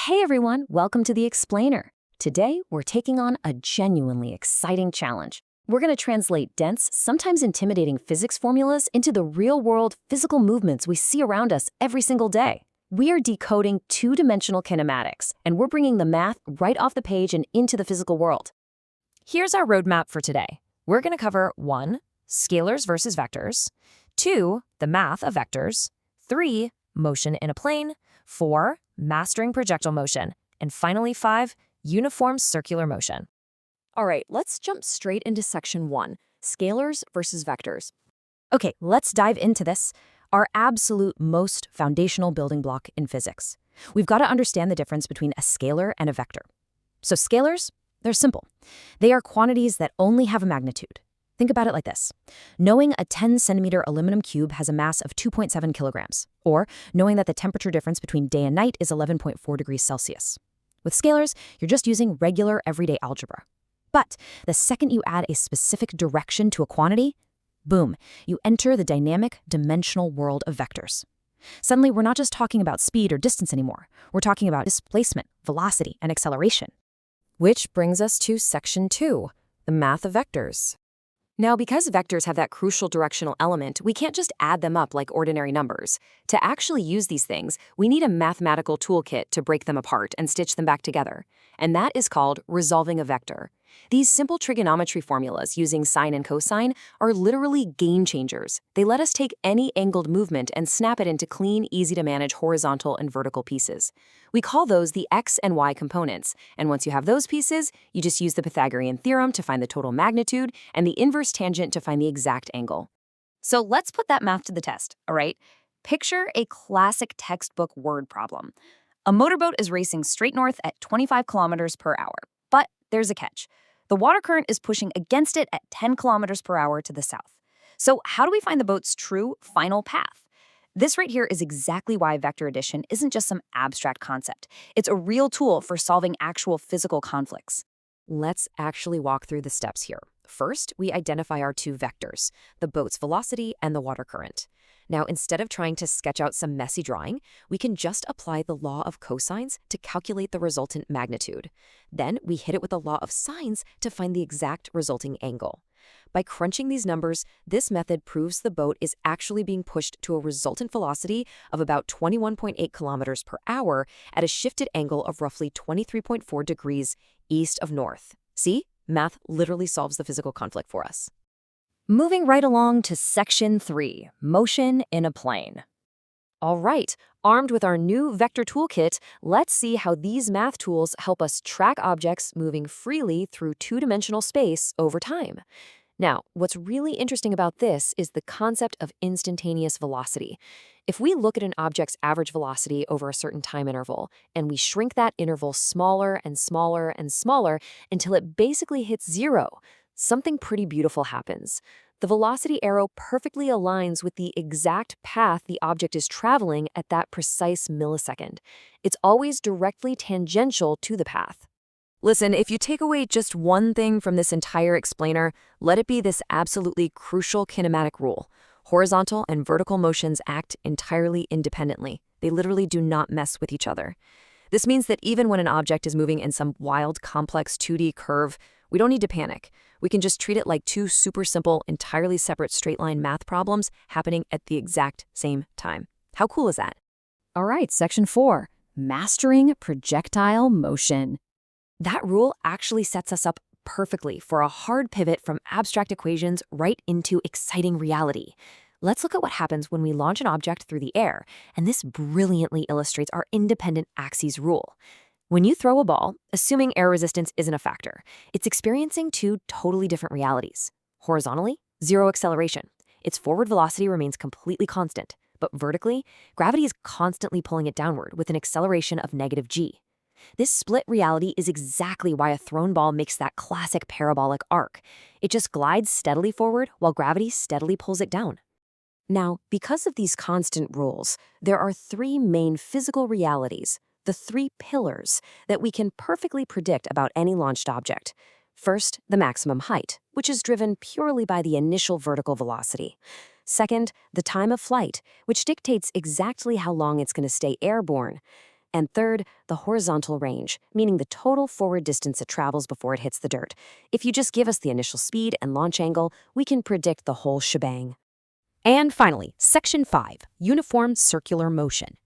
Hey everyone, welcome to The Explainer. Today, we're taking on a genuinely exciting challenge. We're going to translate dense, sometimes intimidating physics formulas into the real-world physical movements we see around us every single day. We are decoding two-dimensional kinematics, and we're bringing the math right off the page and into the physical world. Here's our roadmap for today. We're going to cover 1. Scalars versus vectors, 2. The math of vectors, 3. Motion in a plane, 4. Mastering projectile motion, and finally 5. Uniform circular motion. All right, let's jump straight into section 1, scalars versus vectors. Okay, let's dive into this, our absolute most foundational building block in physics. We've got to understand the difference between a scalar and a vector. So scalars, they're simple. They are quantities that only have a magnitude. Think about it like this. Knowing a 10-centimeter aluminum cube has a mass of 2.7 kilograms, or knowing that the temperature difference between day and night is 11.4 degrees Celsius. With scalars, you're just using regular everyday algebra. But the second you add a specific direction to a quantity, boom, you enter the dynamic, dimensional world of vectors. Suddenly, we're not just talking about speed or distance anymore. We're talking about displacement, velocity, and acceleration. Which brings us to section 2, the math of vectors. Now, because vectors have that crucial directional element, we can't just add them up like ordinary numbers. To actually use these things, we need a mathematical toolkit to break them apart and stitch them back together. And that is called resolving a vector. These simple trigonometry formulas using sine and cosine are literally game changers. They let us take any angled movement and snap it into clean, easy-to-manage horizontal and vertical pieces. We call those the x and y components, and once you have those pieces, you just use the Pythagorean theorem to find the total magnitude and the inverse tangent to find the exact angle. So let's put that math to the test, all right? Picture a classic textbook word problem. A motorboat is racing straight north at 25 kilometers per hour, but there's a catch. The water current is pushing against it at 10 kilometers per hour to the south. So how do we find the boat's true final path? This right here is exactly why vector addition isn't just some abstract concept. It's a real tool for solving actual physical conflicts. Let's actually walk through the steps here. First, we identify our two vectors, the boat's velocity and the water current. Now, instead of trying to sketch out some messy drawing, we can just apply the law of cosines to calculate the resultant magnitude. Then we hit it with the law of sines to find the exact resulting angle. By crunching these numbers, this method proves the boat is actually being pushed to a resultant velocity of about 21.8 kilometers per hour at a shifted angle of roughly 23.4 degrees east of north. See? Math literally solves the physical conflict for us. Moving right along to section 3, motion in a plane. All right, armed with our new vector toolkit, let's see how these math tools help us track objects moving freely through two-dimensional space over time. Now, what's really interesting about this is the concept of instantaneous velocity. If we look at an object's average velocity over a certain time interval, and we shrink that interval smaller and smaller and smaller until it basically hits zero, something pretty beautiful happens. The velocity arrow perfectly aligns with the exact path the object is traveling at that precise millisecond. It's always directly tangential to the path. Listen, if you take away just one thing from this entire explainer, let it be this absolutely crucial kinematic rule. Horizontal and vertical motions act entirely independently. They literally do not mess with each other. This means that even when an object is moving in some wild, complex 2D curve, we don't need to panic. We can just treat it like two super simple, entirely separate straight-line math problems happening at the exact same time. How cool is that? All right, section 4, mastering projectile motion. That rule actually sets us up perfectly for a hard pivot from abstract equations right into exciting reality. Let's look at what happens when we launch an object through the air, and this brilliantly illustrates our independent axes rule. When you throw a ball, assuming air resistance isn't a factor, it's experiencing two totally different realities. Horizontally, zero acceleration. Its forward velocity remains completely constant, but vertically, gravity is constantly pulling it downward with an acceleration of negative g. This split reality is exactly why a thrown ball makes that classic parabolic arc. It just glides steadily forward while gravity steadily pulls it down. Now, because of these constant rules, there are three main physical realities, the three pillars, that we can perfectly predict about any launched object. First, the maximum height, which is driven purely by the initial vertical velocity. Second, the time of flight, which dictates exactly how long it's going to stay airborne. And third, the horizontal range, meaning the total forward distance it travels before it hits the dirt. If you just give us the initial speed and launch angle, we can predict the whole shebang. And finally, Section 5, Uniform Circular Motion.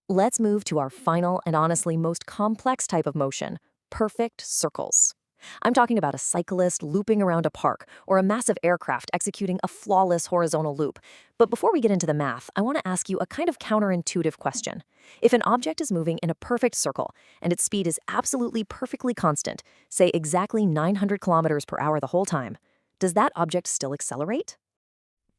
Let's move to our final and honestly most complex type of motion, perfect circles. I'm talking about a cyclist looping around a park or a massive aircraft executing a flawless horizontal loop. But before we get into the math, I want to ask you a kind of counterintuitive question. If an object is moving in a perfect circle and its speed is absolutely perfectly constant, say exactly 900 kilometers per hour the whole time, does that object still accelerate?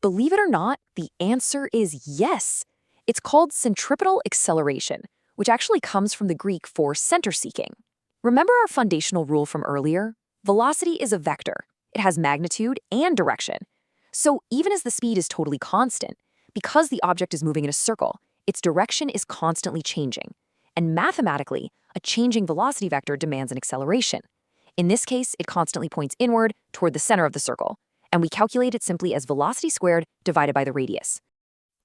Believe it or not, the answer is yes. It's called centripetal acceleration, which actually comes from the Greek for center seeking. Remember our foundational rule from earlier? Velocity is a vector. It has magnitude and direction. So even as the speed is totally constant, because the object is moving in a circle, its direction is constantly changing. And mathematically, a changing velocity vector demands an acceleration. In this case, it constantly points inward toward the center of the circle, and we calculate it simply as velocity squared divided by the radius.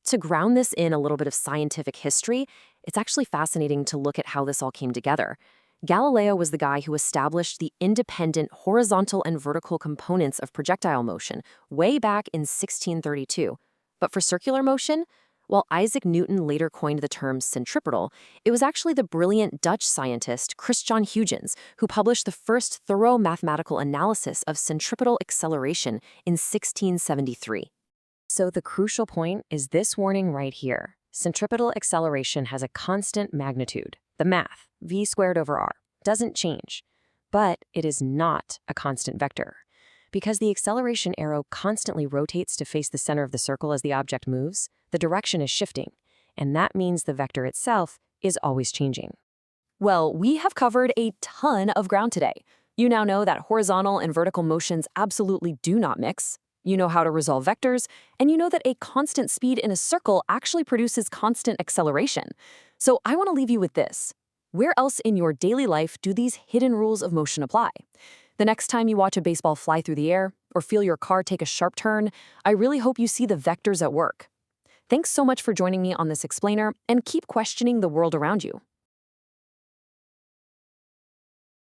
To ground this in a little bit of scientific history, it's actually fascinating to look at how this all came together. Galileo was the guy who established the independent horizontal and vertical components of projectile motion way back in 1632. But for circular motion, while Isaac Newton later coined the term centripetal, it was actually the brilliant Dutch scientist Christian Huygens who published the first thorough mathematical analysis of centripetal acceleration in 1673. So the crucial point is this warning right here. Centripetal acceleration has a constant magnitude. The math, v squared over r, doesn't change. But it is not a constant vector. Because the acceleration arrow constantly rotates to face the center of the circle as the object moves, the direction is shifting. And that means the vector itself is always changing. Well, we have covered a ton of ground today. You now know that horizontal and vertical motions absolutely do not mix. You know how to resolve vectors, and you know that a constant speed in a circle actually produces constant acceleration. So I want to leave you with this. Where else in your daily life do these hidden rules of motion apply? The next time you watch a baseball fly through the air or feel your car take a sharp turn, I really hope you see the vectors at work. Thanks so much for joining me on this explainer, and keep questioning the world around you.